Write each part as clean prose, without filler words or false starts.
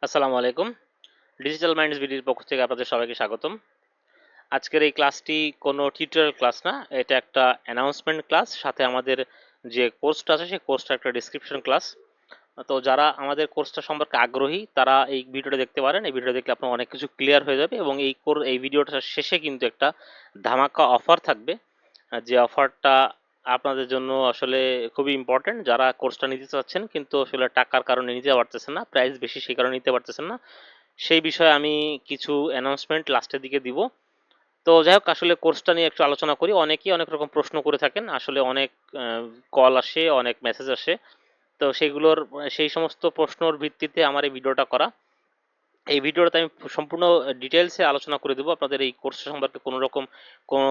আসসালামু আলাইকুম। Digital minds বিডির পক্ষ থেকে আপনাদের সবাইকে স্বাগতম। আজকের এই ক্লাসটি কোনো টিউটোরিয়াল ক্লাস না, এটা একটা অ্যানাউন্সমেন্ট ক্লাস। সাথে আমাদের যে কোর্সটা আছে সেই কোর্সটা একটা ডিসক্রিপশন ক্লাস। তো যারা আমাদের কোর্সটা সম্পর্কে আগ্রহী তারা এই ভিডিওটা দেখতে পারেন। এই ভিডিওটা দেখলে আপনার অনেক কিছু ক্লিয়ার হয়ে যাবে এবং এই ভিডিওটার শেষে কিন্তু একটা ধামাকা অফার থাকবে। যে অফারটা আপনাদের জন্য আসলে খুবই ইম্পর্টেন্ট। যারা কোর্সটা নিতে চাচ্ছেন কিন্তু আসলে টাকার কারণে নিতে পারতেছেন না, প্রাইস বেশি সেই কারণে নিতে পারতেছেন না, সেই বিষয়ে আমি কিছু অ্যানাউন্সমেন্ট লাস্টের দিকে দিব। তো যাই হোক, আসলে কোর্সটা নিয়ে একটু আলোচনা করি। অনেকেই অনেক রকম প্রশ্ন করে থাকেন, আসলে অনেক কল আসে, অনেক মেসেজ আসে। তো সেই সমস্ত প্রশ্নর ভিত্তিতে আমার এই ভিডিওটা করা। এই ভিডিওটাতে আমি সম্পূর্ণ ডিটেলসে আলোচনা করে দেবো। আপনাদের এই কোর্স সম্পর্কে কোনো রকম কোনো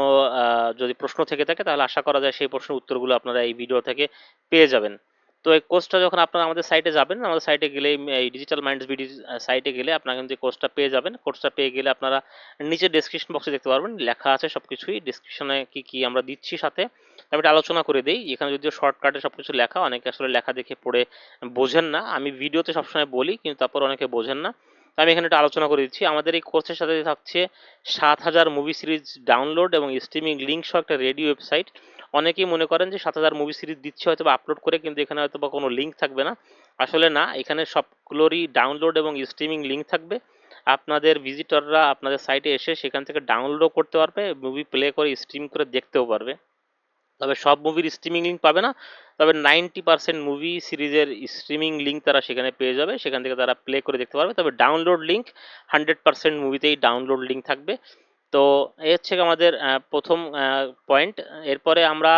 যদি প্রশ্ন থেকে থাকে তাহলে আশা করা যায় সেই প্রশ্নের উত্তরগুলো আপনারা এই ভিডিও থেকে পেয়ে যাবেন। তো এই কোর্সটা যখন আপনারা আমাদের সাইটে যাবেন, আমাদের সাইটে গেলে এই ডিজিটাল মাইন্ডস বিডি সাইটে গেলে আপনারা কিন্তু কোর্সটা পেয়ে যাবেন। কোর্সটা পেয়ে গেলে আপনারা নিচে ডেসক্রিপশন বক্সে দেখতে পারবেন, লেখা আছে সবকিছুই ডিসক্রিপশনে কি কি আমরা দিচ্ছি। সাথে আমি একটা আলোচনা করে দিই। এখানে যদিও শর্টকাটে সবকিছু লেখা, অনেকে আসলে লেখা দেখে পড়ে বোঝেন না। আমি ভিডিওতে সবসময় বলি কিন্তু তারপর অনেকে বোঝেন না। তো আমি এখানে একটা আলোচনা করে দিচ্ছি। আমাদের এই কোর্সের সাথে থাকছে 7,000 মুভি সিরিজ ডাউনলোড এবং স্ট্রিমিং লিঙ্ক সহ একটা রেডি ওয়েবসাইট। অনেকেই মনে করেন যে 7,000 মুভি সিরিজ দিচ্ছে হয়তো বা আপলোড করে, কিন্তু এখানে হয়তো বা কোনো লিঙ্ক থাকবে না। আসলে না, এখানে সবগুলোরই ডাউনলোড এবং স্ট্রিমিং লিঙ্ক থাকবে। আপনাদের ভিজিটররা আপনাদের সাইটে এসে সেখান থেকে ডাউনলোডও করতে পারবে, মুভি প্লে করে স্ট্রিম করে দেখতেও পারবে। তবে সব মুভির স্ট্রিমিং লিঙ্ক পাবে না, তবে 90% মুভি সিরিজের স্ট্রিমিং লিঙ্ক তারা সেখানে পেয়ে যাবে, সেখান থেকে তারা প্লে করে দেখতে পারবে। তবে ডাউনলোড লিঙ্ক 100% মুভিতেই ডাউনলোড লিঙ্ক থাকবে। তো এই হচ্ছে আমাদের প্রথম পয়েন্ট। এরপরে আমরা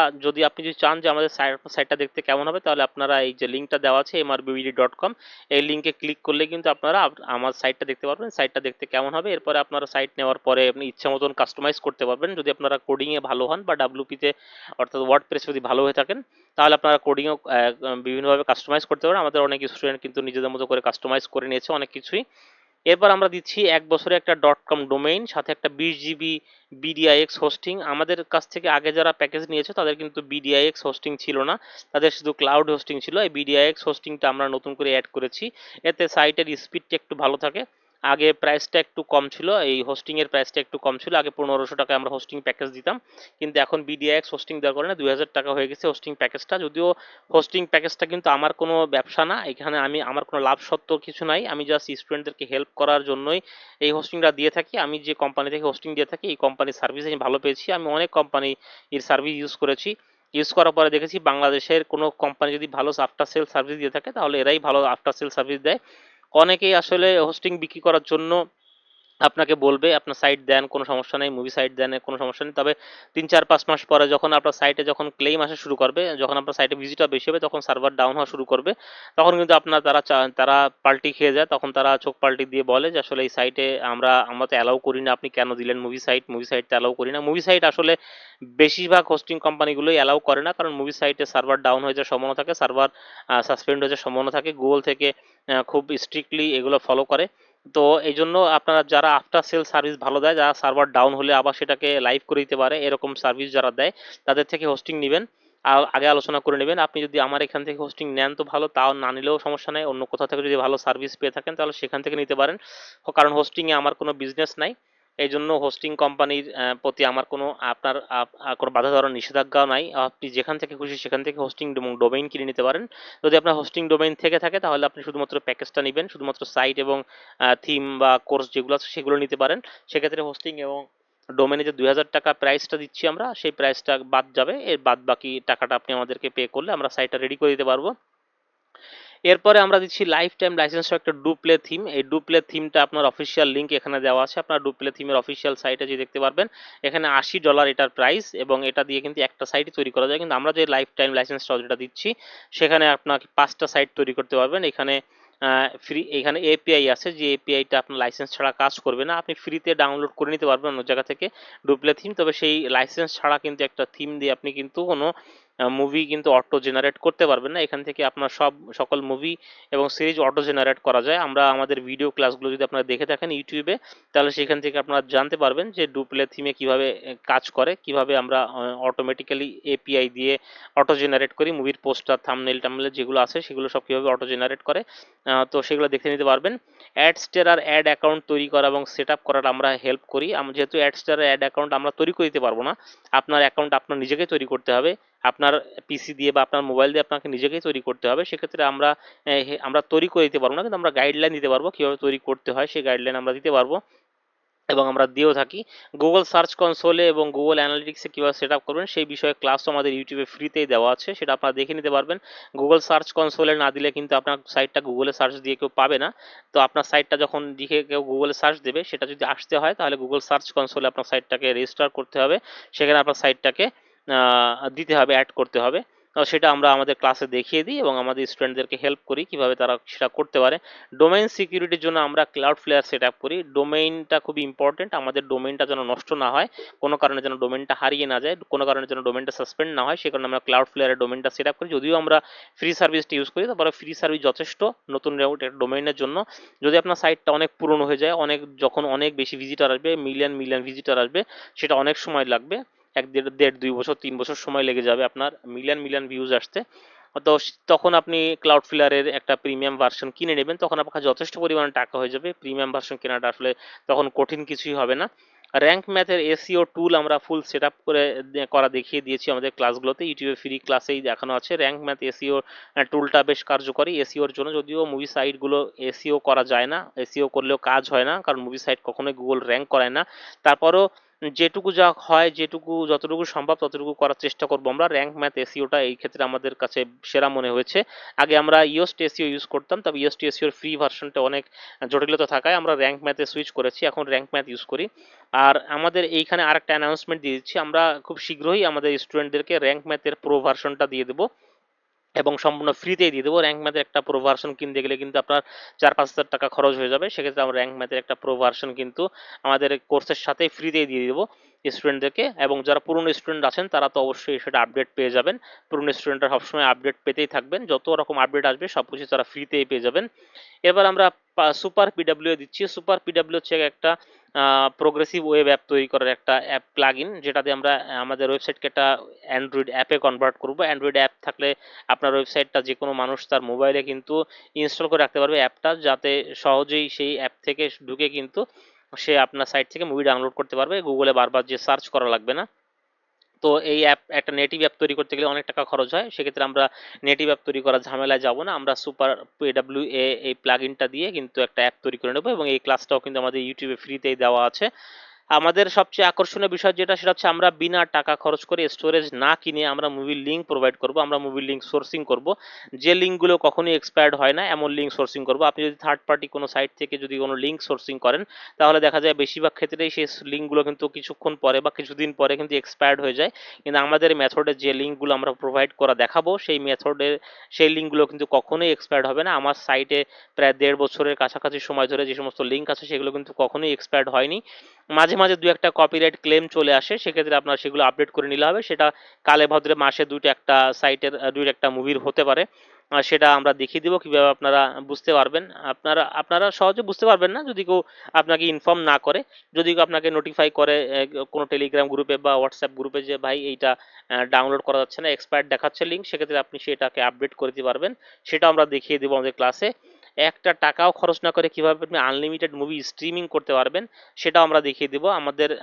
আপনি যদি চান যে আমাদের সাইটটা দেখতে কেমন হবে, তাহলে আপনারা এই যে লিঙ্কটা দেওয়া আছে mrbvd.com, এই লিঙ্কে ক্লিক করলে কিন্তু আপনারা আমার সাইটটা দেখতে পারবেন, সাইটটা দেখতে কেমন হবে। এরপরে আপনারা সাইট নেওয়ার পরে আপনি ইচ্ছা মতন কাস্টমাইজ করতে পারবেন। যদি আপনারা কোডিংয়ে ভালো হন বা ডাব্লিউপিতে অর্থাৎ ওয়ার্ডপ্রেস যদি ভালো হয়ে থাকেন, তাহলে আপনারা কোডিংও বিভিন্নভাবে কাস্টমাইজ করতে পারেন। আমাদের অনেক স্টুডেন্ট কিন্তু নিজেদের মতো করে কাস্টমাইজ করে নিয়েছে অনেক কিছুই। এরপর আমরা দিচ্ছি 1 বছরে একটা .com ডোমেইন, সাথে একটা 20 GB বিডিআইএক্স হোস্টিং। আমাদের কাছ থেকে আগে যারা প্যাকেজ নিয়েছে তাদের কিন্তু বিডিআইএক্স হোস্টিং ছিল না, তাদের শুধু ক্লাউড হোস্টিং ছিল। এই বিডিআইএক্স হোস্টিংটা আমরা নতুন করে অ্যাড করেছি, এতে সাইটের স্পিডটা একটু ভালো থাকে। আগে প্রাইসটা একটু কম ছিল, এই হোস্টিং এর প্রাইসটা একটু কম ছিল। আগে 1500 টাকায় আমরা হোস্টিং প্যাকেজ দিতাম, কিন্তু এখন বিডিআইএক্স হোস্টিং দেওয়ার কারণে 2000 টাকা হয়ে গেছে হোস্টিং প্যাকেজটা। যদিও হোস্টিং প্যাকেজটা কিন্তু আমার কোনো ব্যবসা না, এখানে আমার কোনো লাভ সত্ত্ব কিছু নাই, আমি জাস্ট স্টুডেন্টদেরকে হেল্প করার জন্যই এই হোস্টিংটা দিয়ে থাকি। আমি যে কোম্পানি থেকে হোস্টিং দিয়ে থাকি এই কোম্পানির সার্ভিস আমি ভালো পেয়েছি। আমি অনেক কোম্পানি এর সার্ভিস ইউজ করেছি, ইউজ করার পরে দেখেছি বাংলাদেশের কোনো কোম্পানি যদি ভালো আফটার সেল সার্ভিস দিয়ে থাকে তাহলে এরাই ভালো আফটার সেল সার্ভিস দেয়। অনেকেই আসলে হোস্টিং বিক্রি করার জন্য আপনাকে বলবে আপনার সাইট দেন, কোনো সমস্যা নেই, মুভি সাইট দেন, কোনো সমস্যা নেই। তবে 3, 4, 5 মাস পরে যখন আপনার সাইটে যখন ক্লেম আসা শুরু করবে, যখন আপনার সাইটে ভিজিটর বেশি হবে, তখন সার্ভার ডাউন হওয়া শুরু করবে, তখন কিন্তু আপনার তারা পাল্টি খেয়ে যায়। তখন তারা চোখ পাল্টি দিয়ে বলে যে আসলে এই সাইটে আমরা তো অ্যালাউ করি না, আপনি কেন দিলেন মুভি সাইট তো অ্যালাউ করি না। মুভি সাইট আসলে বেশিরভাগ হোস্টিং কোম্পানিগুলোই অ্যালাউ করে না, কারণ মুভি সাইটে সার্ভার ডাউন হয়ে যাওয়ার সম্ভাবনা থাকে, সার্ভার সাসপেন্ড হয়ে যাওয়ার সম্ভাবনা থাকে। গুগল থেকে খুব স্ট্রিক্টলি এগুলো ফলো করে। তো এই জন্য আপনারা যারা আফটার সেল সার্ভিস ভালো দেয়, যারা সার্ভার ডাউন হলে আবার সেটাকে লাইভ করে দিতে পারে এরকম সার্ভিস যারা দেয়, তাদের থেকে হোস্টিং নেবেন। আগে আলোচনা করে নেবেন। আপনি যদি আমার এখান থেকে হোস্টিং নেন তো ভালো, তাও না নিলেও সমস্যা নেই। অন্য কোথাও থেকে যদি ভালো সার্ভিস পেয়ে থাকেন তাহলে সেখান থেকে নিতে পারেন, কারণ হোস্টিংয়ে আমার কোনো বিজনেস নাই। এই জন্য হোস্টিং কোম্পানির প্রতি আমার কোনো কোনো বাধা ধরার নিষেধাজ্ঞাও নাই। আপনি যেখান থেকে খুশি সেখান থেকে হোস্টিং এবং ডোমেইন কিনে নিতে পারেন। যদি আপনার হোস্টিং ডোমেইন থেকে থাকে তাহলে আপনি শুধুমাত্র প্যাকেজটা নেবেন, শুধুমাত্র সাইট এবং থিম বা কোর্স যেগুলো আছে সেগুলো নিতে পারেন। সেক্ষেত্রে হোস্টিং এবং ডোমেনে যে 2000 টাকা প্রাইসটা দিচ্ছি আমরা, সেই প্রাইসটা বাদ যাবে, এর বাদ বাকি টাকাটা আপনি আমাদেরকে পে করলে আমরা সাইটটা রেডি করে দিতে পারবো। এরপরে আমরা দিচ্ছি লাইফ টাইম লাইসেন্স একটা ডুপ্লে থিম। এই ডুপ্লে থিমটা আপনার অফিসিয়াল লিঙ্ক এখানে দেওয়া আছে, আপনার ডুপ্লে থিমের অফিসিয়াল সাইটে যে দেখতে পারবেন। এখানে $80 এটার প্রাইস, এবং এটা দিয়ে কিন্তু একটা সাইটই তৈরি করা যায়। কিন্তু আমরা যে লাইফ টাইম লাইসেন্সটা যেটা দিচ্ছি সেখানে আপনাকে 5টা সাইট তৈরি করতে পারবেন। এখানে এখানে এপিআই আছে, যে এপিআইটা আপনার লাইসেন্স ছাড়া কাজ করবে না, আপনি ফ্রিতে ডাউনলোড করে নিতে পারবেন অন্য জায়গা থেকে ডুপ্লে থিম। তবে সেই লাইসেন্স ছাড়া কিন্তু একটা থিম দিয়ে আপনি কিন্তু কোনো মুভি কিন্তু অটো জেনারেট করতে পারবেন না। এখান থেকে আপনার সকল মুভি এবং সিরিজ অটো জেনারেট করা যায়। আমরা আমাদের ভিডিও ক্লাসগুলো যদি আপনারা দেখে থাকেন ইউটিউবে, তাহলে সেখান থেকে আপনারা জানতে পারবেন যে ডুপ্লে থিমে কিভাবে কাজ করে, কিভাবে আমরা অটোমেটিক্যালি এপিআই দিয়ে অটো জেনারেট করি মুভির পোস্টার থাম্বনেল টাম্বনেল যেগুলো আছে সেগুলো সব কিভাবে অটো জেনারেট করে। তো সেগুলো দেখে নিতে পারবেন। অ্যাডস্টার অ্যাড অ্যাকাউন্ট তৈরি করা এবং সেট আপ করার আমরা হেল্প করি। যেহেতু অ্যাডস্টার অ্যাড অ্যাকাউন্ট আমরা তৈরি করে দিতে পারবো না, আপনার অ্যাকাউন্ট আপনার নিজেকেই তৈরি করতে হবে, আপনার পিসি দিয়ে বা আপনার মোবাইল দিয়ে আপনাকে নিজেকেই তৈরি করতে হবে। সেক্ষেত্রে আমরা তৈরি করে দিতে পারবো না, কিন্তু আমরা গাইডলাইন দিতে পারবো কীভাবে তৈরি করতে হয়, সেই গাইডলাইন আমরা দিতে পারবো এবং আমরা দিয়েও থাকি। গুগল সার্চ কনসোলে এবং গুগল অ্যানালিটিক্সে কীভাবে সেট আপ করবেন সেই বিষয়ে ক্লাসও আমাদের ইউটিউবে ফ্রিতেই দেওয়া আছে, সেটা আপনারা দেখে নিতে পারবেন। গুগল সার্চ কনসোলে না দিলে কিন্তু আপনার সাইটটা গুগলে সার্চ দিয়ে কেউ পাবে না। তো আপনার সাইটটা যখন দিকে কেউ গুগলে সার্চ দেবে, সেটা যদি আসতে হয় তাহলে গুগল সার্চ কনসোলে আপনার সাইটটাকে রেজিস্টার করতে হবে, সেখানে আপনার সাইটটাকে দিতে হবে, অ্যাড করতে হবে। সেটা আমরা আমাদের ক্লাসে দেখিয়ে দিই এবং আমাদের স্টুডেন্টদেরকে হেল্প করি কিভাবে তারা সেটা করতে পারে। ডোমেইন সিকিউরিটির জন্য আমরা ক্লাউডফ্লেয়ার সেট আপ করি। ডোমেইনটা খুবই ইম্পর্টেন্ট, আমাদের ডোমেইনটা যেন নষ্ট না হয়, কোনো কারণে যেন ডোমেইনটা হারিয়ে না যায়, কোনো কারণে যেন ডোমেইনটা সাসপেন্ড না হয়, সে কারণে আমরা ক্লাউডফ্লেয়ারের ডোমেইনটা সেট আপ করি। যদিও আমরা ফ্রি সার্ভিসটা ইউজ করি, তারপরে ফ্রি সার্ভিস যথেষ্ট নতুন ডোমেইনের জন্য। যদি আপনার সাইটটা অনেক পুরনো হয়ে যায়, যখন অনেক বেশি ভিজিটার আসবে, মিলিয়ন মিলিয়ন ভিজিটার আসবে, সেটা অনেক সময় লাগবে, 1 দেড় 2 বছর 3 বছর সময় লেগে যাবে আপনার মিলিয়ন মিলিয়ন ভিউজ আসতে। তো তখন আপনি ক্লাউডফ্লেয়ারের একটা প্রিমিয়াম ভার্সন কিনে নেবেন, তখন আপনার যথেষ্ট পরিমাণে টাকা হয়ে যাবে। প্রিমিয়াম ভার্সন কেনাটা আসলে তখন কঠিন কিছুই হবে না। র্যাঙ্ক ম্যাথের এসইও টুল আমরা ফুল সেট আপ করে করা দেখিয়ে দিয়েছি আমাদের ক্লাসগুলোতে, ইউটিউবে ফ্রি ক্লাসেই দেখানো আছে। র্যাঙ্ক ম্যাথ এসইও টুলটা বেশ কার্যকরী এসইওর জন্য, যদিও মুভি সাইটগুলো এসইও করা যায় না, এসইও করলেও কাজ হয় না, কারণ মুভি সাইট কখনোই গুগল র্যাঙ্ক করায় না। তারপরও যেটুকু যা হয়, যতটুকু সম্ভব ততটুকু করার চেষ্টা করবো আমরা। র্যাঙ্ক ম্যাথ এসইওটা এই ক্ষেত্রে আমাদের কাছে সেরা মনে হয়েছে। আগে আমরা ইওস্ট এসইও ইউজ করতাম, তবে ইওস্ট এসইওর ফ্রি ভার্সনটা অনেক জটিলতা থাকায় আমরা র্যাঙ্ক ম্যাথে সুইচ করেছি, এখন র্যাঙ্ক ম্যাথ ইউজ করি। আর আমাদের এইখানে আরেকটা অ্যানাউন্সমেন্ট দিয়ে দিচ্ছি, আমরা খুব শীঘ্রই আমাদের স্টুডেন্টদেরকে র্যাঙ্ক ম্যাথের প্রো ভার্সনটা দিয়ে দেবো এবং সম্পূর্ণ ফ্রিতেই দিয়ে দেবো। র্যাঙ্ক ম্যাথের একটা প্রো ভার্সন কিনতে গেলে কিন্তু আপনার 4-5 হাজার টাকা খরচ হয়ে যাবে, সেক্ষেত্রে আমরা র্যাঙ্ক ম্যাথের একটা প্রো ভার্সন কিন্তু আমাদের কোর্সের সাথেই ফ্রিতেই দিয়ে দেবো স্টুডেন্টদেরকে। এবং যারা পুরনো স্টুডেন্ট আছেন তারা তো অবশ্যই সেটা আপডেট পেয়ে যাবেন, পুরনো স্টুডেন্টরা সবসময় আপডেট পেতেই থাকবেন, যত রকম আপডেট আসবে সব কিছু তারা ফ্রিতেই পেয়ে যাবেন। এবার আমরা সুপার পিডাব্লিউ দিচ্ছি। সুপার পিডাব্লিউ হচ্ছে একটা প্রোগ্রেসিভ ওয়েব অ্যাপ তৈরি করার একটা অ্যাপ প্লাগ ইন, যেটাতে আমরা আমাদের ওয়েবসাইটকে একটা অ্যান্ড্রয়েড অ্যাপে কনভার্ট করবো। অ্যান্ড্রয়েড অ্যাপ থাকলে আপনার ওয়েবসাইটটা যে কোনো মানুষ তার মোবাইলে কিন্তু ইনস্টল করে রাখতে পারবে অ্যাপটা, যাতে সহজেই সেই অ্যাপ থেকে ঢুকে কিন্তু সে আপনার সাইট থেকে মুভি ডাউনলোড করতে পারবে, গুগলে বারবার যে সার্চ করা লাগবে না। তো এই অ্যাপ, একটা নেটিভ অ্যাপ তৈরি করতে গেলে অনেক টাকা খরচ হয়, সেক্ষেত্রে আমরা নেটিভ অ্যাপ তৈরি করার ঝামেলায় যাব না, আমরা সুপার পিডাব্লিউ এই প্লাগ ইনটা দিয়ে কিন্তু একটা অ্যাপ তৈরি করে নেবো এবং এই ক্লাসটাও কিন্তু আমাদের ইউটিউবে ফ্রিতেই দেওয়া আছে। আমাদের সবচেয়ে আকর্ষণীয় বিষয় যেটা, সেটা হচ্ছে আমরা বিনা টাকা খরচ করে স্টোরেজ না কিনে আমরা মুভির লিঙ্ক প্রোভাইড করব, আমরা মুভির লিঙ্ক সোর্সিং করব। যে লিঙ্কগুলো কখনোই এক্সপায়ার্ড হয় না এমন লিঙ্ক সোর্সিং করব। আপনি যদি থার্ড পার্টি কোনো সাইট থেকে যদি কোনো লিঙ্ক সোর্সিং করেন, তাহলে দেখা যায় বেশিরভাগ ক্ষেত্রেই সেই লিঙ্কগুলো কিন্তু কিছুক্ষণ পরে বা কিছুদিন পরে কিন্তু এক্সপায়ার্ড হয়ে যায়। কিন্তু আমাদের মেথডে যে লিঙ্কগুলো আমরা প্রোভাইড করা দেখাবো, সেই মেথডের সেই লিঙ্কগুলো কিন্তু কখনোই এক্সপায়ার্ড হবে না। আমার সাইটে প্রায় 1.5 বছরের কাছাকাছি সময় ধরে যে সমস্ত লিঙ্ক আছে সেগুলো কিন্তু কখনোই এক্সপায়ার্ড হয়নি। মাঝে মাঝে দু একটা কপিরাইট ক্লেম চলে আসে, সেক্ষেত্রে আপনার সেগুলো আপডেট করে নিলে হবে। সেটা কালে ভদ্রে মাসে দুইটা একটা সাইটের দুইটা একটা মুভির হতে পারে, সেটা আমরা দেখিয়ে দিব কিভাবে আপনারা বুঝতে পারবেন। আপনারা সহজে বুঝতে পারবেন না যদি কেউ আপনাকে ইনফর্ম না করে। যদি কেউ আপনাকে নোটিফাই করে কোনো টেলিগ্রাম গ্রুপে বা হোয়াটসঅ্যাপ গ্রুপে যে ভাই এইটা ডাউনলোড করা যাচ্ছে না, এক্সপায়ার্ড দেখাচ্ছে লিঙ্ক, সেক্ষেত্রে আপনি সেটাকে আপডেট করে দিতে পারবেন, সেটা আমরা দেখিয়ে দেবো আমাদের ক্লাসে। একটা টাকাও খরচ না করে কিভাবে আপনি আনলিমিটেড মুভি স্ট্রিমিং করতে পারবেন সেটাও আমরা দেখিয়ে দিব।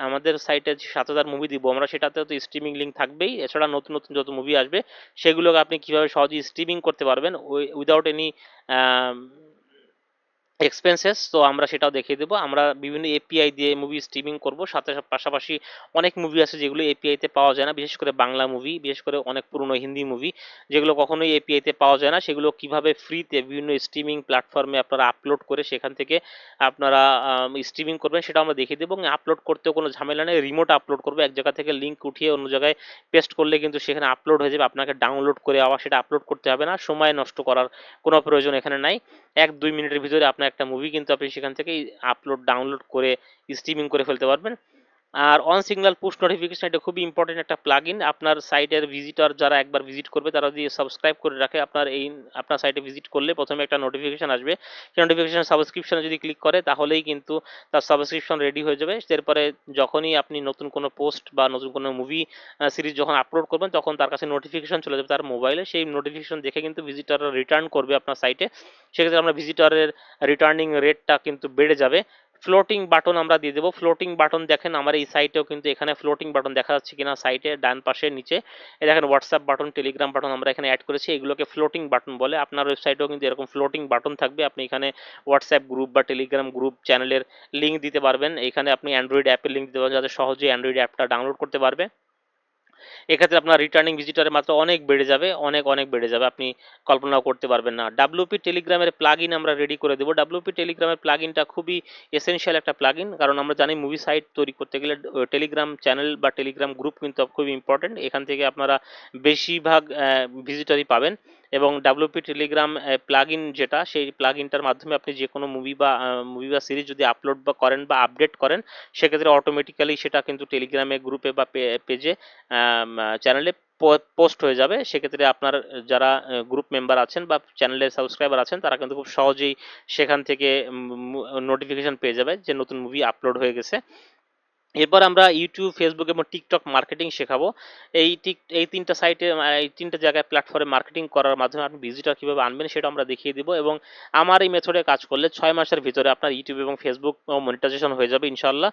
আমাদের সাইটে যে 7,000 মুভি দিব আমরা, সেটাতেও তো স্ট্রিমিং লিঙ্ক থাকবেই। এছাড়া নতুন নতুন যত মুভি আসবে সেগুলোকে আপনি কিভাবে সহজেই স্ট্রিমিং করতে পারবেন উইদাউট এনি এক্সপেন্সেস, তো আমরা সেটাও দেখিয়ে দেবো। আমরা বিভিন্ন এপিআই দিয়ে মুভি স্ট্রিমিং করব, সাথে পাশাপাশি অনেক মুভি আছে যেগুলো এপিআইতে পাওয়া যায় না, বিশেষ করে বাংলা মুভি, বিশেষ করে অনেক পুরনো হিন্দি মুভি যেগুলো কখনোই এপিআইতে পাওয়া যায় না, সেগুলো কিভাবে ফ্রিতে বিভিন্ন স্ট্রিমিং প্ল্যাটফর্মে আপনারা আপলোড করে সেখান থেকে আপনারা স্ট্রিমিং করবেন সেটা আমরা দেখিয়ে দেবো। এবং আপলোড করতেও কোনো ঝামেলা নেই, রিমোট আপলোড করবো, এক জায়গা থেকে লিঙ্ক উঠিয়ে অন্য জায়গায় পেস্ট করলে কিন্তু সেখানে আপলোড হয়ে যাবে, আপনাকে ডাউনলোড করে আবার সেটা আপলোড করতে হবে না, সময় নষ্ট করার কোনো প্রয়োজন এখানে নাই। 1-2 মিনিটের ভিতরে আপনার একটা মুভি কিন্তু আপনি সেখান থেকেই ডাউনলোড করে স্ট্রিমিং করে ফেলতে পারবেন। আর অন সিগন্যাল পুশ নোটিফিকেশন এটা খুবই ইম্পর্টেন্ট একটা প্লাগইন। আপনার সাইটের ভিজিটর যারা একবার ভিজিট করবে তারা যদি সাবস্ক্রাইব করে রাখে আপনার সাইটে ভিজিট করলে প্রথমে একটা নোটিফিকেশন আসবে। সেই নোটিফিকেশন সাবস্ক্রিপশনে যদি ক্লিক করে তাহলেই কিন্তু তার সাবস্ক্রিপশন রেডি হয়ে যাবে। এরপরে যখনই আপনি নতুন কোনো পোস্ট বা নতুন কোনো মুভি সিরিজ যখন আপলোড করবেন তখন তার কাছে নোটিফিকেশন চলে যাবে তার মোবাইলে। সেই নোটিফিকেশন দেখে কিন্তু ভিজিটররা রিটার্ন করবে আপনার সাইটে। সেক্ষেত্রে আমরা ভিজিটরের রিটার্নিং রেটটা কিন্তু বেড়ে যাবে। ফ্লোটিং বাটন আমরা দিয়ে দেবো। ফ্লোটিং বাটন দেখেন আমার এই সাইটেও কিন্তু এখানে ফ্লোটিং বাটন দেখা যাচ্ছে কিনা সাইটে ডান পাশে নিচে এই দেখেন হোয়াটসঅ্যাপ বাটন, টেলিগ্রাম বাটন আমরা এখানে অ্যাড করেছি, এগুলোকে ফ্লোটিং বাটন বলে। আপনার ওয়েবসাইটেও কিন্তু এরকম ফ্লোটিং বাটন থাকবে। আপনি এখানে হোয়াটসঅ্যাপ গ্রুপ বা টেলিগ্রাম গ্রুপ চ্যানেলের লিঙ্ক দিতে পারবেন। এখানে আপনি অ্যান্ড্রয়েড অ্যাপের লিঙ্ক দিতে পারবেন যাতে সহজেই অ্যান্ড্রয়েড অ্যাপটা ডাউনলোড করতে পারবে। এক্ষেত্রে আপনার রিটার্নিং ভিজিটরের মাত্রা অনেক বেড়ে যাবে, অনেক অনেক বেড়ে যাবে, আপনি কল্পনাও করতে পারবেন না। ডাব্লিউপি টেলিগ্রামের প্লাগইন আমরা রেডি করে দেবো। ডাব্লিউপি টেলিগ্রামের প্লাগইনটা খুবই এসেনশিয়াল একটা প্লাগইন, কারণ আমরা জানি মুভি সাইট তৈরি করতে গেলে টেলিগ্রাম চ্যানেল বা টেলিগ্রাম গ্রুপ কিন্তু খুবই ইম্পর্টেন্ট। এখান থেকে আপনারা বেশিরভাগ ভিজিটরই পাবেন। এবং ডাব্লিউপি টেলিগ্রাম প্লাগইন যেটা, সেই প্লাগইনটার মাধ্যমে আপনি যে কোনো মুভি বা সিরিজ যদি আপলোড বা করেন বা আপডেট করেন সেক্ষেত্রে অটোমেটিক্যালি সেটা কিন্তু টেলিগ্রামে গ্রুপে বা পেজে চ্যানেলে পোস্ট হয়ে যাবে। সেক্ষেত্রে আপনার যারা গ্রুপ মেম্বার আছেন বা চ্যানেলের সাবস্ক্রাইবার আছেন তারা কিন্তু খুব সহজেই সেখান থেকে নোটিফিকেশন পেয়ে যাবে যে নতুন মুভি আপলোড হয়ে গেছে। এরপর আমরা ইউটিউব, ফেসবুক এবং টিকটক মার্কেটিং শেখাবো। এই তিনটা সাইটে, এই তিনটা জায়গায় প্ল্যাটফর্মে মার্কেটিং করার মাধ্যমে আপনি ভিজিটর কীভাবে আনবেন সেটা আমরা দেখিয়ে দিব। এবং আমার এই মেথডে কাজ করলে 6 মাসের ভিতরে আপনার ইউটিউব এবং ফেসবুক মনিটাইজেশন হয়ে যাবে ইনশাল্লাহ।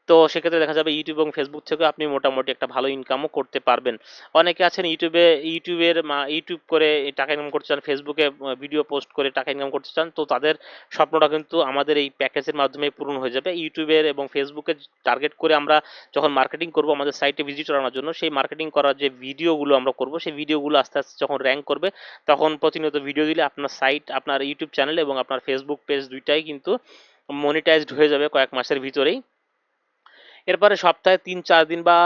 তো সেক্ষেত্রে দেখা যাবে ইউটিউব এবং ফেসবুক থেকে আপনি মোটামুটি একটা ভালো ইনকামও করতে পারবেন। অনেকে আছেন ইউটিউব করে টাকা ইনকাম করতে চান, ফেসবুকে ভিডিও পোস্ট করে টাকা ইনকাম করতে চান, তো তাদের স্বপ্নটা কিন্তু আমাদের এই প্যাকেজের মাধ্যমে পূরণ হয়ে যাবে। ইউটিউবের এবং ফেসবুকে টার্গেট করে আমরা যখন মার্কেটিং করব আমাদের সাইটে ভিজিটর আনার জন্য, সেই মার্কেটিং করার যে ভিডিওগুলো আমরা করব সেই ভিডিওগুলো আস্তে আস্তে যখন র্যাঙ্ক করবে তখন প্রতিনিয়ত ভিডিও দিলে আপনার সাইট, আপনার ইউটিউব চ্যানেল এবং আপনার ফেসবুক পেজ দুইটাই কিন্তু মনিটাইজড হয়ে যাবে কয়েক মাসের ভিতরেই। এরপরে সপ্তাহে 3-4 দিন বা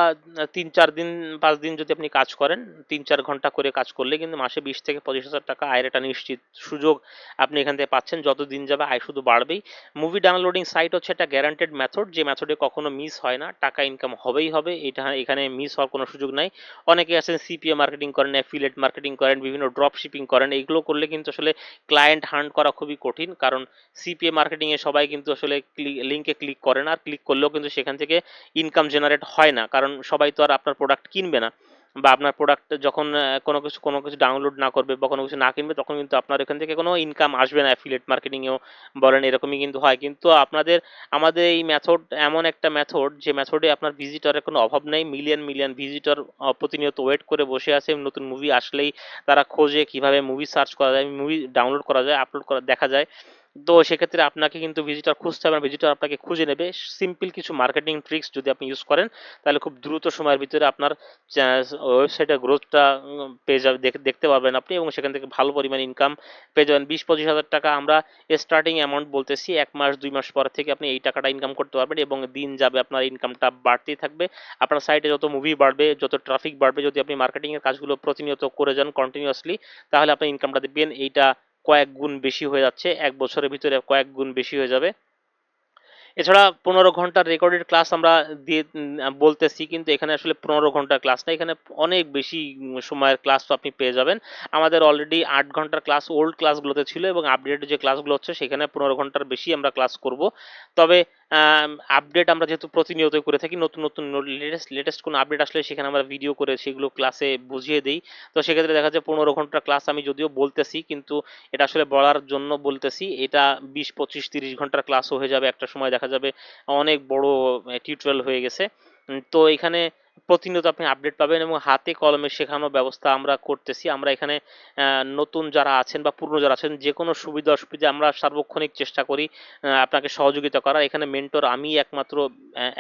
3-4 দিন 5 দিন যদি আপনি কাজ করেন, 3-4 ঘন্টা করে কাজ করলে কিন্তু মাসে 20 থেকে 25 হাজার টাকা আয়ের একটা নিশ্চিত সুযোগ আপনি এখান থেকে পাচ্ছেন। যত দিন যাবে আয় শুধু বাড়বেই। মুভি ডাউনলোডিং সাইট হচ্ছে একটা গ্যারান্টেড মেথড, যে মেথডে কখনো মিস হয় না, টাকা ইনকাম হবেই হবে, এটা এখানে মিস হওয়ার কোনো সুযোগ নাই। অনেকে আছেন সিপিএ মার্কেটিং করেন, অ্যাফিলিয়েট মার্কেটিং করেন, বিভিন্ন ড্রপ শিপিং করেন, এইগুলো করলে কিন্তু আসলে ক্লায়েন্ট হান্ট করা খুবই কঠিন, কারণ সিপিএ মার্কেটিংয়ে সবাই কিন্তু আসলে লিঙ্কে ক্লিক করে না, আর ক্লিক করলেও কিন্তু সেখান থেকে ইনকাম জেনারেট হয় না, কারণ সবাই তো আর আপনার প্রোডাক্ট কিনবে না। বা আপনার প্রোডাক্ট যখন কোনো কিছু ডাউনলোড না করবে বা কোনো কিছু না কিনবে তখন কিন্তু আপনার এখান থেকে কোনো ইনকাম আসবে না। অ্যাফিলিয়েট মার্কেটিংয়েও বলেন এরকমই কিন্তু হয়। কিন্তু আমাদের এই মেথড এমন একটা মেথড যে মেথডে আপনার ভিজিটরের কোনো অভাব নেই। মিলিয়ন মিলিয়ন ভিজিটর প্রতিনিয়ত ওয়েট করে বসে আছে, নতুন মুভি আসলেই তারা খোঁজে কিভাবে মুভি সার্চ করা যায়, মুভি ডাউনলোড করা যায়, আপলোড করা দেখা যায়। তো সেক্ষেত্রে আপনাকে কিন্তু ভিজিটর খুঁজতে হবে না, ভিজিটর আপনাকে খুঁজে নেবে। সিম্পল কিছু মার্কেটিং ট্রিক্স যদি আপনি ইউজ করেন তাহলে খুব দ্রুত সময়ের ভিতরে আপনার ওয়েবসাইটের গ্রোথটা পেয়ে যাবে, দেখতে পারবেন আপনি, এবং সেখান থেকে ভালো পরিমাণ ইনকাম পেয়ে যাবেন। 20-25 হাজার টাকা আমরা স্টার্টিং অ্যামাউন্ট বলতেছি। 1 মাস 2 মাস পর থেকে আপনি এই টাকাটা ইনকাম করতে পারবেন এবং দিন যাবে আপনার ইনকামটা বাড়তেই থাকবে। আপনার সাইটে যত মুভি বাড়বে, যত ট্রাফিক বাড়বে, যদি আপনি মার্কেটিংয়ের কাজগুলো প্রতিনিয়ত করে যান কন্টিনিউয়াসলি, তাহলে আপনি ইনকামটা দেখবেন এইটা কয়েক গুণ বেশি হয়ে যাচ্ছে, 1 বছরের ভিতরে কয়েক গুণ বেশি হয়ে যাবে। এছাড়া 15 ঘন্টার রেকর্ডেড ক্লাস আমরা দিয়ে বলতেছি, কিন্তু এখানে আসলে 15 ঘন্টার ক্লাস না, এখানে অনেক বেশি সময়ের ক্লাস আপনি পেয়ে যাবেন। আমাদের অলরেডি 8 ঘন্টার ক্লাস ওল্ড ক্লাসগুলোতে ছিল এবং আপডেটেড যে ক্লাসগুলো হচ্ছে সেখানে 15 ঘন্টার বেশি আমরা ক্লাস করব। তবে আপডেট আমরা যেহেতু প্রতিনিয়ত করে থাকি, নতুন নতুন লেটেস্ট কোনো আপডেট আসলে সেখানে আমরা ভিডিও করে সেগুলো ক্লাসে বুঝিয়ে দিই। তো সেক্ষেত্রে দেখা যায় 15 ঘন্টার ক্লাস আমি যদিও বলতেছি, কিন্তু এটা আসলে বলার জন্য বলতেছি, এটা 20-25-30 ঘন্টার ক্লাসও হয়ে যাবে একটা সময়, দেখা যাবে অনেক বড় টিউটোরিয়াল হয়ে গেছে। তো এখানে প্রতিনিয়ত আপনি আপডেট পাবেন এবং হাতে কলমে শেখানোর ব্যবস্থা আমরা করতেছি। আমরা এখানে নতুন যারা আছেন বা পুরনো যারা আছেন যে কোনো সুবিধা অসুবিধা আমরা সার্বক্ষণিক চেষ্টা করি আপনাকে সহযোগিতা করার। এখানে মেন্টর আমি একমাত্র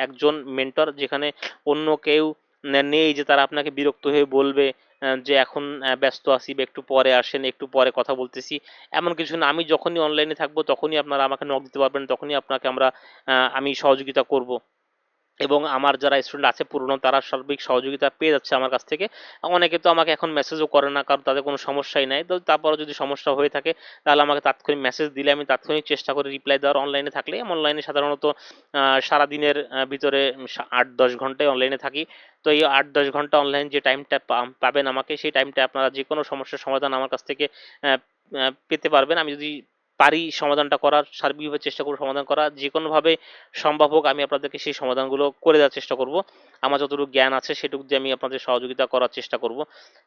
একজন মেন্টর, যেখানে অন্য কেউ নেই যে তারা আপনাকে বিরক্ত হয়ে বলবে যে এখন ব্যস্ত আছি বা একটু পরে আসেন, একটু পরে কথা বলতেছি, এমন কিছু না। আমি যখনই অনলাইনে থাকবো তখনই আপনারা আমাকে নক দিতে পারবেন, তখনই আপনাকে আমি সহযোগিতা করব। এবং আমার যারা স্টুডেন্ট আছে পুরনো তারা সার্বিক সহযোগিতা পেয়ে যাচ্ছে আমার কাছ থেকে। অনেকে তো আমাকে এখন মেসেজও করে না, কারণ তাদের কোনো সমস্যাই নাই। তো তারপরে যদি সমস্যা হয়ে থাকে তাহলে আমাকে তাৎক্ষণিক মেসেজ দিলে আমি তাৎক্ষণিক চেষ্টা করি রিপ্লাই দেওয়ার। অনলাইনে থাকলে অনলাইনে সাধারণত সারাদিনের ভিতরে 8-10 ঘন্টায় অনলাইনে থাকি। তো এই 8-10 ঘন্টা অনলাইন যে টাইমটা পাবেন আমাকে, সেই টাইমটা আপনারা যে কোনো সমস্যার সমাধান আমার কাছ থেকে পেতে পারবেন। আমি যদি পারি সমাধানটা করার, সার্বিকভাবে চেষ্টা করব সমাধান করা, যে কোনোভাবে সম্ভব হোক আমি আপনাদেরকে সেই সমাধানগুলো করে দেওয়ার চেষ্টা করব। আমার যতটুকু জ্ঞান আছে সেটুকু দিয়ে আমি আপনাদের সহযোগিতা করার চেষ্টা করব।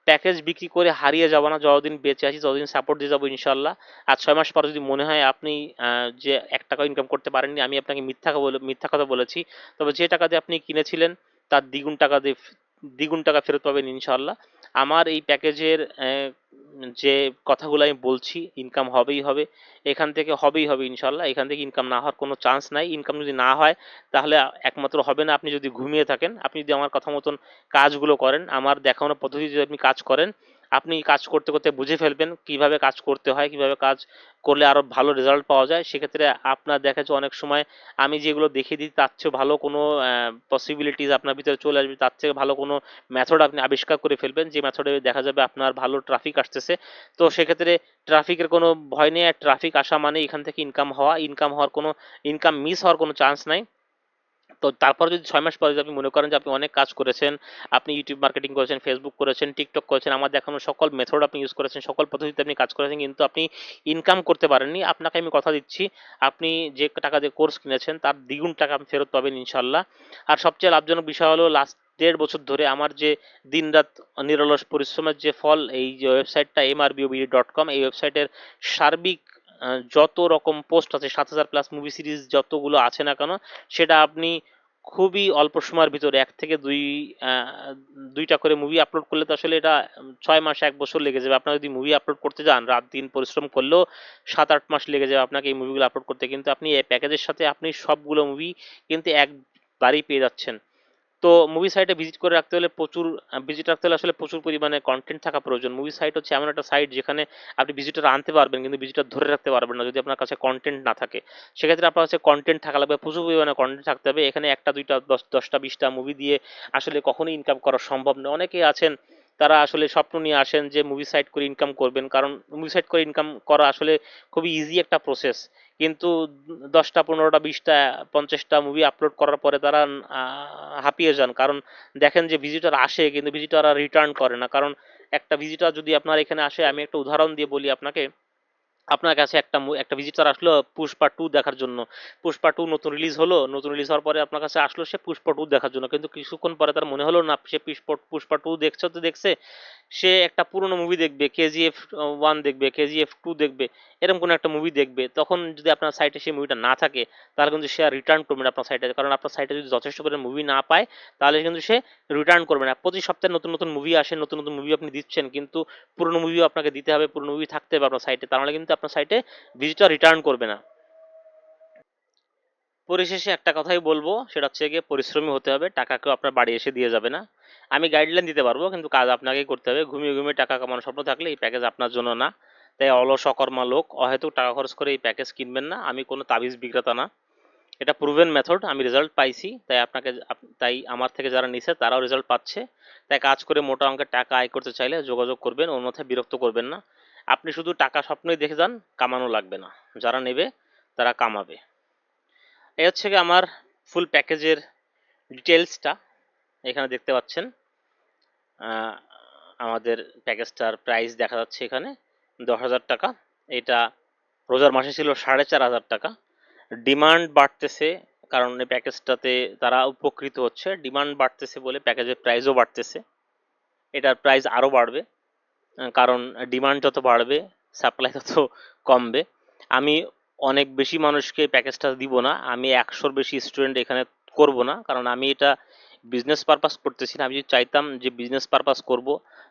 প্যাকেজ বিক্রি করে হারিয়ে যাব না, যতদিন বেঁচে আছি ততদিন সাপোর্ট দিয়ে যাবো ইনশাল্লাহ। আর 6 মাস পরে যদি মনে হয় আপনি যে 1 টাকা ইনকাম করতে পারেননি, আমি আপনাকে মিথ্যা কথা বলেছি, তবে যে টাকা দিয়ে আপনি কিনেছিলেন তার দ্বিগুণ টাকা ফেরত পাবেন ইনশাল্লাহ। আমার এই প্যাকেজের যে কথাগুলো আমি বলছি, ইনকাম হবেই হবে, এখান থেকে হবেই হবে ইনশাল্লাহ। এখান থেকে ইনকাম না হওয়ার কোনো চান্স নাই। ইনকাম যদি না হয় তাহলে একমাত্র হবে না আপনি যদি ঘুমিয়ে থাকেন। আপনি যদি আমার কথা মতন কাজগুলো করেন, আমার দেখানো পদ্ধতি যদি আপনি কাজ করেন, আপনি কাজ করতে করতে বুঝে ফেলবেন কিভাবে কাজ করতে হয়, কিভাবে কাজ করলে আরো ভালো রেজাল্ট পাওয়া যায়। সেক্ষেত্রে আপনার দেখা যায় অনেক সময় আমি যেগুলো দেখিয়ে দিই তার চেয়েও ভালো কোনো পসিবিলিটিস আপনার ভিতরে চলে আসবে, তার থেকে ভালো কোনো মেথড আপনি আবিষ্কার করে ফেলবেন, যে মেথডে দেখা যাবে আপনার ভালো ট্রাফিক আসতেছে। তো সেক্ষেত্রে ট্রাফিকের কোনো ভয় নেই। আর ট্রাফিক আসা মানে এখান থেকে ইনকাম মিস হওয়ার কোনো চান্স নাই। তো তারপর যদি 6 মাস পরে যদি আপনি মনে করেন যে আপনি অনেক কাজ করেছেন, আপনি ইউটিউব মার্কেটিং করেছেন, ফেসবুক করেছেন, টিকটক করেছেন, আমার দেখানো সকল মেথড আপনি ইউজ করেছেন, সকল পদ্ধতিতে আপনি কাজ করেছেন, কিন্তু আপনি ইনকাম করতে পারেননি, আপনাকে আমি কথা দিচ্ছি আপনি যে টাকা দিয়ে কোর্স কিনেছেন তার দ্বিগুণ টাকা আপনি ফেরত পাবেন ইনশাল্লাহ। আর সবচেয়ে লাভজনক বিষয় হলো লাস্ট 1.5 বছর ধরে আমার যে দিনরাত নিরলস পরিশ্রমের যে ফল, এই যে ওয়েবসাইটটা mrbob.com, এই ওয়েবসাইটের সার্বিক যত রকম পোস্ট আছে, 7,000+ মুভি সিরিজ যতগুলো আছে না কেন, সেটা আপনি খুবই অল্প সময়ের ভিতরে 1 থেকে 2টা করে মুভি আপলোড করলে তো আসলে এটা 6 মাস 1 বছর লেগে যাবে। আপনারা যদি মুভি আপলোড করতে যান রাত দিন পরিশ্রম করলেও 7-8 মাস লেগে যাবে আপনাকে এই মুভিগুলো আপলোড করতে, কিন্তু আপনি এই প্যাকেজের সাথে আপনি সবগুলো মুভি কিন্তু একবারই পেয়ে যাচ্ছেন। তো মুভি সাইটে ভিজিট রাখতে হলে আসলে প্রচুর পরিমাণে কন্টেন্ট থাকা প্রয়োজন। মুভি সাইট হচ্ছে এমন একটা সাইট যেখানে আপনি ভিজিটর আনতে পারবেন কিন্তু ভিজিটর ধরে রাখতে পারবেন না যদি আপনার কাছে কন্টেন্ট না থাকে। সেক্ষেত্রে আপনার কাছে কন্টেন্ট থাকা লাগবে, প্রচুর পরিমাণে কন্টেন্ট থাকতে হবে। এখানে 1টা 2টা 10টা 20টা মুভি দিয়ে আসলে কখনোই ইনকাম করা সম্ভব নয়। অনেকেই আছেন তারা আসলে স্বপ্ন নিয়ে আসেন যে মুভি সাইট করে ইনকাম করবেন, কারণ মুভি সাইট করে ইনকাম করা আসলে খুবই ইজি একটা প্রসেস। কিন্তু 10টা 15টা 20টা 50টা মুভি আপলোড করার পরে তারা হাঁপিয়ে যান, কারণ দেখেন যে ভিজিটর আসে কিন্তু ভিজিটর আর রিটার্ন করে না। কারণ একটা ভিজিটর যদি আপনার এখানে আসে, আমি একটা উদাহরণ দিয়ে বলি আপনাকে, আপনার কাছে একটা ভিজিটর আসলো পুষ্পা 2 দেখার জন্য। পুষ্পা 2 নতুন রিলিজ হওয়ার পরে আপনার কাছে আসলো সে পুষ্পা 2 দেখার জন্য, কিন্তু কিছুক্ষণ পরে তার মনে হলো না সে পুষ্পা 2 দেখছে, সে একটা পুরোনো মুভি দেখবে, KGF 1 দেখবে, KGF 2 দেখবে, এরকম কোনো একটা মুভি দেখবে। তখন যদি আপনার সাইটে সেই মুভিটা না থাকে তাহলে কিন্তু সে আর রিটার্ন করবে না আপনার সাইটে, কারণ আপনার সাইটে যদি যথেষ্ট করে মুভি না পায় তাহলে কিন্তু সে রিটার্ন করবে না। প্রতি সপ্তাহে নতুন নতুন মুভি আসে, নতুন নতুন মুভি আপনি দিচ্ছেন, কিন্তু পুরনো মুভিও আপনাকে দিতে হবে, পুরনো মুভি থাকতে হবে আপনার সাইটে, তাহলে কিন্তু আপনার সাইটে ভিজিটর রিটার্ন করবে না। পরিশেষে একটা কথাই বলবো, সেটা হচ্ছে গিয়ে পরিশ্রমী হতে হবে, টাকা কেউ আপনার বাড়ি এসে দিয়ে যাবে না। আমি গাইডলাইন দিতে পারবো কিন্তু কাজ আপনাকেই করতে হবে। ঘুমিয়ে ঘুমিয়ে টাকা কামানোর স্বপ্ন থাকলে এই প্যাকেজ আপনার জন্য না। তাই অলস অকর্মা লোক অহেতুক টাকা খরচ করে এই প্যাকেজ কিনবেন না। আমি কোনো তাবিজ বিক্রেতা না, এটা প্রুভেন মেথড, আমি রেজাল্ট পাইছি, তাই তাই আমার থেকে যারা নিছে তারাও রেজাল্ট পাচ্ছে। তাই কাজ করে মোটা অঙ্কের টাকা আয় করতে চাইলে যোগাযোগ করবেন, অন্যথায় বিরক্ত করবেন না। আপনি শুধু টাকা স্বপ্নই দেখে যান, কামানো লাগবে না, যারা নেবে তারা কামাবে। এই হচ্ছে গিয়ে আমার ফুল প্যাকেজের ডিটেলসটা, এখানে দেখতে পাচ্ছেন। আহ, আমাদের প্যাকেজটার প্রাইস দেখা যাচ্ছে এখানে 10,000 টাকা। এটা রোজার মাসে ছিল 4,500 টাকা। ডিমান্ড বাড়তেছে কারণ এই প্যাকেজটাতে তারা উপকৃত হচ্ছে, ডিমান্ড বাড়তেছে বলে প্যাকেজের প্রাইসও বাড়তেছে। এটার প্রাইস আরও বাড়বে, কারণ ডিমান্ড যত বাড়বে সাপ্লাই তত কমবে। আমি অনেক বেশি মানুষকে প্যাকেজটা দিব না, আমি 100-র বেশি স্টুডেন্ট এখানে করব না, কারণ আমি এটা বিজনেস পারপাস করতেছি না। আমি যদি চাইতাম যে বিজনেস পারপাস করব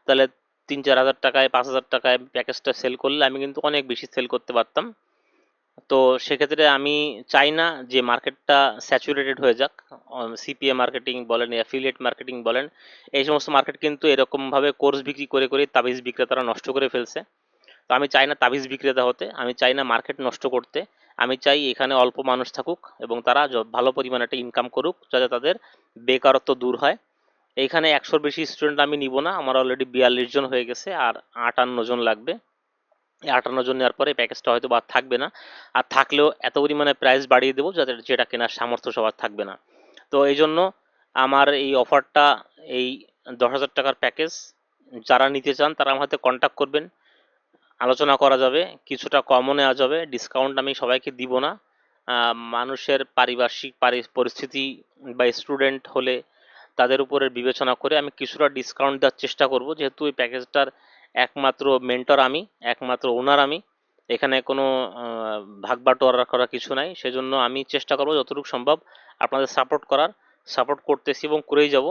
তাহলে 3-4 হাজার টাকায় 5,000 টাকায় প্যাকেজটা সেল করলে আমি কিন্তু অনেক বেশি সেল করতে পারতাম। তো সেক্ষেত্রে আমি চাই না যে মার্কেটটা স্যাচুরেটেড হয়ে যাক। সিপিএ মার্কেটিং বলেন, অ্যাফিলিয়েট মার্কেটিং বলেন, এই সমস্ত মার্কেট কিন্তু এরকম ভাবে কোর্স বিক্রি করে করে তাবিজ বিক্রেতারা নষ্ট করে ফেলছে। তো আমি চাই না তাবিজ বিক্রেতা হতে, আমি চাই না মার্কেট নষ্ট করতে, আমি চাই এখানে অল্প মানুষ থাকুক এবং তারা ভালো পরিমাণে একটা ইনকাম করুক যাতে তাদের বেকারত্ব দূর হয়। এইখানে 100-র বেশি স্টুডেন্ট আমি নিব না, আমার অলরেডি 42 জন হয়ে গেছে, আর 58 জন লাগবে। এই 58 জন নেওয়ার পরে প্যাকেজটা হয়তো বা থাকবে না, আর থাকলেও এত পরিমাণে প্রাইস বাড়িয়ে দেবো যাতে যেটা কেনার সামর্থ্য সবার থাকবে না। তো এই জন্য আমার এই অফারটা, এই 10,000 টাকার প্যাকেজ যারা নিতে চান তারা আমার সাথে কন্ট্যাক্ট করবেন, আলোচনা করা যাবে, কিছুটা কমও নেওয়া যাবে, ডিসকাউন্ট আমি সবাইকে দিব না। মানুষের পারিপার্শ্বিক পরিস্থিতি বা স্টুডেন্ট হলে তাদের উপরে বিবেচনা করে আমি কিছুটা ডিসকাউন্ট দেওয়ার চেষ্টা করব, যেহেতু এই প্যাকেজটার একমাত্র মেন্টর আমি, একমাত্র ওনার আমি, এখানে কোনো ভাগ বাটোয়ারা করার কিছু নাই। সেজন্য আমি চেষ্টা করব যতটুকু সম্ভব আপনাদের সাপোর্ট করার, সাপোর্ট করতেছি এবং করেই যাব।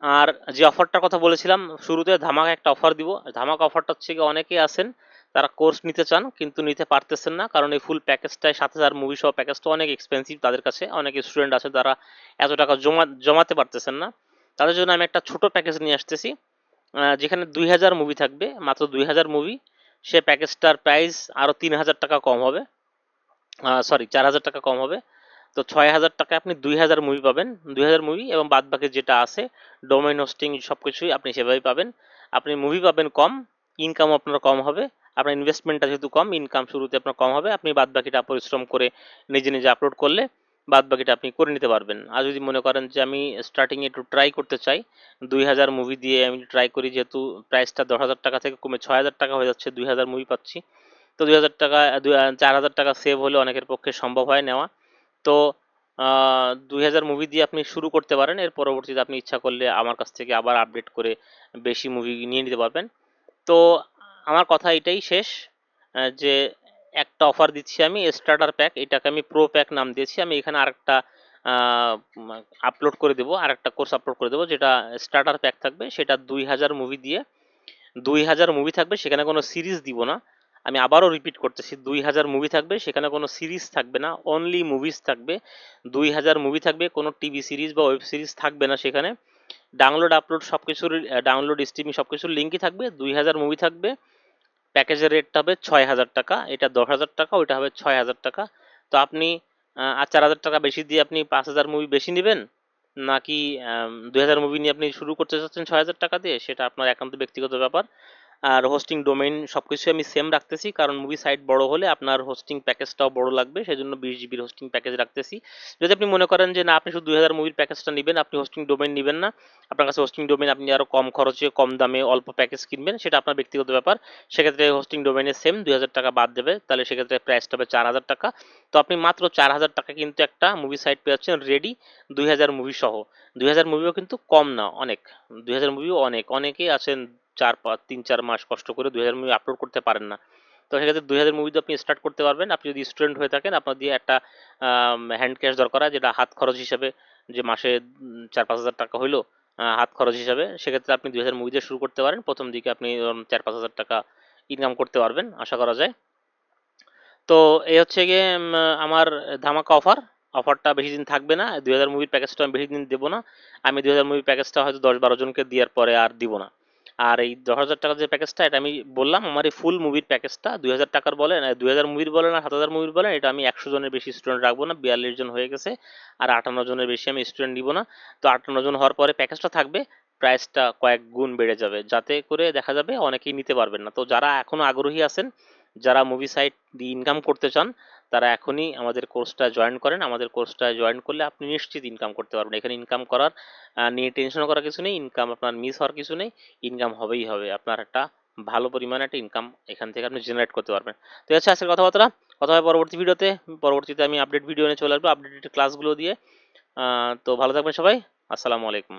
আর যে অফারটার কথা বলেছিলাম শুরুতে, ধামাকা একটা অফার দিব। ধামাকা অফারটা হচ্ছে কি, অনেকেই আছেন তারা কোর্স নিতে চান কিন্তু নিতে পারতেছেন না, কারণ এই ফুল প্যাকেজটায় 7,000 মুভি সহ প্যাকেজটা অনেক এক্সপেন্সিভ তাদের কাছে। অনেক স্টুডেন্ট আছে তারা এত টাকা জমাতে পারতেছেন না। তাদের জন্য আমি একটা ছোট প্যাকেজ নিয়ে আসতেছি, যেখানে 2,000 মুভি থাকবে, মাত্র 2,000 মুভি। সে প্যাকেজটার প্রাইস আরও 3,000 টাকা কম হবে, সরি 4,000 টাকা কম হবে। তো 6,000 টাকায় আপনি 2,000 মুভি পাবেন, 2,000 মুভি এবং বাদ বাকি যেটা আছে ডোমেইন হোস্টিং সবকিছুই আপনি সেভাবেই পাবেন। আপনি মুভি পাবেন কম, ইনকামও আপনার কম হবে। আপনার ইনভেস্টমেন্টটা যেহেতু কম, ইনকাম শুরুতে আপনার কম হবে, আপনি বাদ বাকিটা পরিশ্রম করে নিজে নিজে আপলোড করলে বাদ বাকিটা আপনি করে নিতে পারবেন। আর যদি মনে করেন যে আমি স্টার্টিংয়ে একটু ট্রাই করতে চাই, 2,000 মুভি দিয়ে আমি ট্রাই করি, যেহেতু প্রাইসটা 10,000 টাকা থেকে কমে 6,000 টাকা হয়ে যাচ্ছে, 2,000 মুভি পাচ্ছি। তো 2,000 টাকা 4,000 টাকা সেভ হলে অনেকের পক্ষে সম্ভব হয় নেওয়া। তো 2,000 মুভি দিয়ে আপনি শুরু করতে পারেন, এর পরবর্তীতে আপনি ইচ্ছা করলে আমার কাছ থেকে আবার আপডেট করে বেশি মুভি নিয়ে নিতে পারবেন। তো আমার কথা এটাই শেষ, যে একটা অফার দিচ্ছি আমি স্টার্টার প্যাক, এটাকে আমি প্রো প্যাক নাম দিয়েছি। আমি এখানে আরেকটা আপলোড করে দেবো, আরেকটা কোর্স আপলোড করে দেবো যেটা স্টার্টার প্যাক থাকবে, সেটা 2,000 মুভি দিয়ে 2,000 মুভি থাকবে, সেখানে কোনো সিরিজ দিব না। আমি আবারও রিপিট করতেছি, 2,000 মুভি থাকবে, সেখানে কোনো সিরিজ থাকবে না, অনলি মুভিজ থাকবে। 2,000 মুভি থাকবে, কোনো টিভি সিরিজ বা ওয়েব সিরিজ থাকবে না সেখানে। ডাউনলোড আপলোড সব কিছুর, ডাউনলোড স্ট্রিমিং সব কিছুর লিঙ্কই থাকবে। 2,000 মুভি থাকবে, প্যাকেজের রেটটা হবে 6,000 টাকা, এটা 10,000 টাকা, ওইটা হবে 6,000 টাকা। তো আপনি আর 4,000 টাকা বেশি দিয়ে আপনি 5,000 মুভি বেশি নেবেন, নাকি 2,000 মুভি নিয়ে আপনি শুরু করতে চাচ্ছেন 6,000 টাকা দিয়ে, সেটা আপনার একান্ত ব্যক্তিগত ব্যাপার। আর হোস্টিং ডোমেইন সবকিছু আমি সেম রাখতেছি, কারণ মুভি সাইট বড় হলে আপনার হোস্টিং প্যাকেজটাও বড় লাগবে, সেজন্য 20 জিবির হোস্টিং প্যাকেজ রাখতেছি। যদি আপনি মনে করেন যে না, আপনি শুধু 2,000 মুভির প্যাকেজটা নেবেন, আপনি হোস্টিং ডোমেইন নেবেন না, আপনার কাছে হোস্টিং ডোমেইন আপনি আরো কম খরচে কম দামে অল্প প্যাকেজ কিনবেন, সেটা আপনার ব্যক্তিগত ব্যাপার। সেক্ষেত্রে হোস্টিং ডোমেইনে সেম 2,000 টাকা বাদ দেবে, তাহলে সেক্ষেত্রে প্রাইসটা হবে 4,000 টাকা। তো আপনি মাত্র 4,000 টাকা কিন্তু একটা মুভি সাইট পেয়ে যাচ্ছেন রেডি, 2,000 মুভি সহ। 2,000 মুভিও কিন্তু কম না, অনেক। 2,000 মুভিও অনেক, অনেকেই আছেন 3-4 মাস কষ্ট করে 2,000 মুভি আপলোড করতে পারেন না। তো সেক্ষেত্রে 2,000 মুভি আপনি স্টার্ট করতে পারবেন। আপনি যদি স্টুডেন্ট হয়ে থাকেন, আপনার দিয়ে একটা হ্যান্ড ক্যাশ দরকার হয়, যেটা হাত খরচ হিসাবে, যে মাসে 4-5 হাজার টাকা হইলো হাত খরচ হিসাবে, সেক্ষেত্রে আপনি 2,000 মুভি দিয়ে শুরু করতে পারেন। প্রথম দিকে আপনি 4-5 হাজার টাকা ইনকাম করতে পারবেন আশা করা যায়। তো এই হচ্ছে গিয়ে আমার ধামাকা অফার। অফারটা বেশি দিন থাকবে না, 2,000 মুভির প্যাকেজটা আমি বেশি দিন দেবো না। আমি 2,000 মুভির প্যাকেজটা হয়তো 10-12 জনকে দেওয়ার পরে আর দিব না। আর এই 10,000 টাকার যে প্যাকেজটা, এটা আমি বললাম আমার এই ফুল মুভির প্যাকেজটা 2,000 টাকার বলেন, 2,000 মুভির বলেন আর 7,000 মুভির বলেন, এটা আমি 100 জনের বেশি স্টুডেন্ট রাখবো না, 42 জন হয়ে গেছে, আর 58 জনের বেশি আমি স্টুডেন্ট নিব না। তো 58 জন হওয়ার পরে প্যাকেজটা থাকবে, প্রাইসটা কয়েক গুণ বেড়ে যাবে, যাতে করে দেখা যাবে অনেকেই নিতে পারবেন না। তো যারা এখনো আগ্রহী আছেন, যারা মুভি সাইট দিয়ে ইনকাম করতে চান, তারা এখনই আমাদের কোর্সটা জয়েন করেন। আমাদের কোর্সটা জয়েন করলে আপনি নিশ্চিত ইনকাম করতে পারবেন। এখানে ইনকাম করার নিয়ে টেনশন করার কিছু নেই, ইনকাম আপনার মিস হওয়ার কিছু নেই, ইনকাম হবেই হবে। আপনার একটা ভালো পরিমাণে একটা ইনকাম এখান থেকে আপনি জেনারেট করতে পারবেন। তো হচ্ছে আজকের কথাবার্তা, কথা হয় পরবর্তী ভিডিওতে। পরবর্তীতে আমি আপডেট ভিডিও নিয়ে চলে আসবো, আপডেটেড ক্লাসগুলো দিয়ে। তো ভালো থাকবেন সবাই, আসসালামু আলাইকুম।